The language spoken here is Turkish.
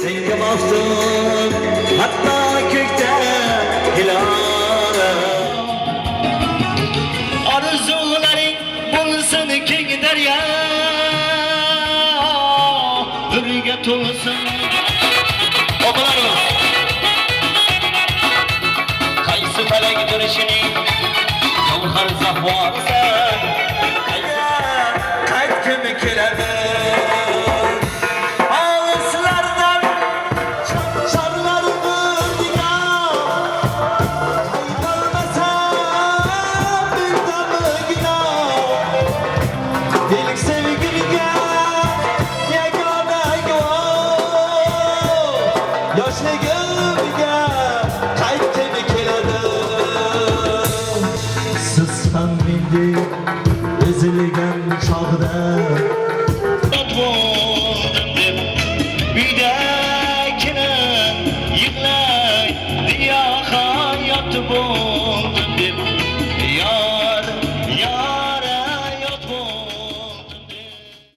senga maftun hatto ko'kda hilora orzularing bo'lsin keng daryo nurga to'lsin opalarimiz qaysi falakdir ishining jawhar zahvorisi qaytgim keladi ezilgan chog'da uydagina yig'lay dunyo hayot bu